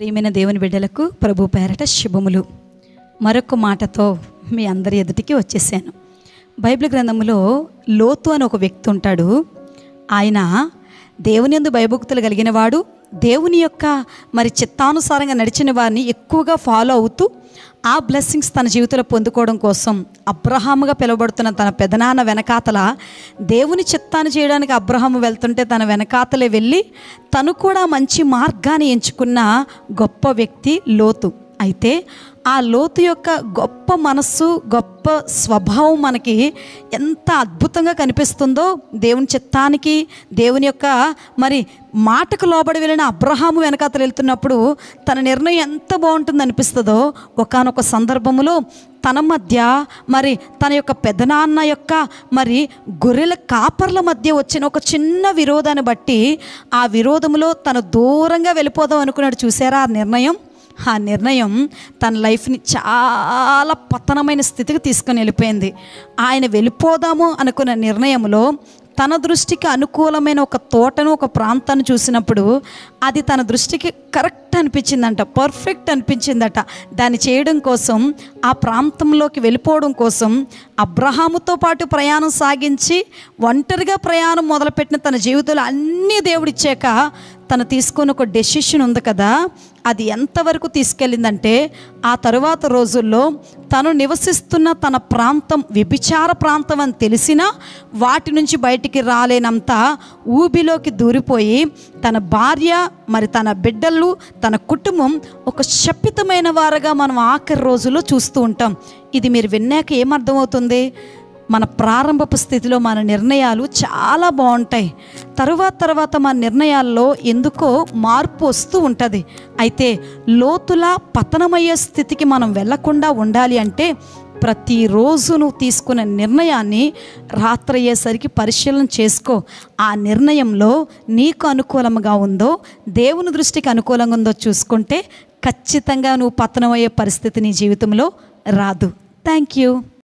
ప్రియమైన దేవుని బిడ్డలకు ప్రభు పేరట శుభములు. మరొక మాటతో మీ అందరి ఎదుటికి వచ్చేసాను. బైబిల్ గ్రంథంలో లోతు అని ఒక వ్యక్తి ఉంటాడు. ఆయన దేవుని యందు భయభక్తులు కలిగిన వాడు, దేవుని యొక్క చిత్తానుసారంగా నడిచిన వారిని ఎక్కువగా ఫాలో అవుతూ ఆ బ్లెస్సింగ్స్ తన జీవితంలో పొందుకోవడం కోసం అబ్రహాముగా పిలువబడుతున్న తన పెదనాన్న వెనకాతల దేవుని చిత్తాన్ని చేయడానికి అబ్రహాము వెళ్తుంటే తన వెనకాతలే వెళ్ళి తను కూడా మంచి మార్గాన్ని ఎంచుకున్న గొప్ప వ్యక్తి లోతు. అయితే ఆ లోతు యొక్క గొప్ప మనస్సు, గొప్ప స్వభావం మనకి ఎంత అద్భుతంగా కనిపిస్తుందో, దేవుని చిత్తానికి దేవుని యొక్క మాటకు లోబడి వెళ్ళిన అబ్రహాము వెనకాతలు వెళ్తున్నప్పుడు తన నిర్ణయం ఎంత బాగుంటుంది అనిపిస్తుందో, ఒకానొక సందర్భంలో తన మధ్య తన యొక్క పెదనాన్న యొక్క గొర్రెల కాపర్ల మధ్య వచ్చిన ఒక చిన్న విరోధాన్ని బట్టి ఆ విరోధంలో తను దూరంగా వెళ్ళిపోదాం అనుకున్నాడు. చూసారా ఆ నిర్ణయం తన లైఫ్ని చాలా పతనమైన స్థితికి తీసుకొని వెళ్ళిపోయింది. ఆయన వెళ్ళిపోదాము అనుకున్న నిర్ణయంలో తన దృష్టికి అనుకూలమైన ఒక తోటను, ఒక ప్రాంతాన్ని చూసినప్పుడు అది తన దృష్టికి కరెక్ట్ అనిపించిందంట, పర్ఫెక్ట్ అనిపించిందట. దాన్ని చేయడం కోసం, ఆ ప్రాంతంలోకి వెళ్ళిపోవడం కోసం అబ్రహాముతో పాటు ప్రయాణం సాగించి ఒంటరిగా ప్రయాణం మొదలుపెట్టిన తన జీవితంలో అన్నీ దేవుడిచ్చాక తను తీసుకొని ఒక డెసిషన్ ఉంది కదా, అది ఎంతవరకు తీసుకెళ్ళిందంటే ఆ తరువాత రోజుల్లో తను నివసిస్తున్న తన ప్రాంతం వ్యభిచార ప్రాంతం అని తెలిసినా వాటి నుంచి బయటికి రాలేనంత ఊబిలోకి దూరిపోయి తన భార్య, తన బిడ్డలు, తన కుటుంబం ఒక శపితమైన వారుగా మనం ఆఖరి రోజుల్లో చూస్తూ ఉంటాం. ఇది మీరు విన్నాక ఏమర్థమవుతుంది? మన ప్రారంభపు స్థితిలో మన నిర్ణయాలు చాలా బాగుంటాయి. తర్వాత మన నిర్ణయాల్లో ఎందుకో మార్పు వస్తూ ఉంటుంది. అయితే లోతులా పతనమయ్యే స్థితికి మనం వెళ్లకుండా ఉండాలి అంటే ప్రతిరోజు నువ్వు తీసుకునే నిర్ణయాన్ని రాత్రి అయ్యేసరికి పరిశీలన చేసుకో. ఆ నిర్ణయంలో నీకు అనుకూలంగా ఉందో, దేవుని దృష్టికి అనుకూలంగా ఉందో చూసుకుంటే ఖచ్చితంగా నువ్వు పతనమయ్యే పరిస్థితి నీ జీవితంలో రాదు. Thank you.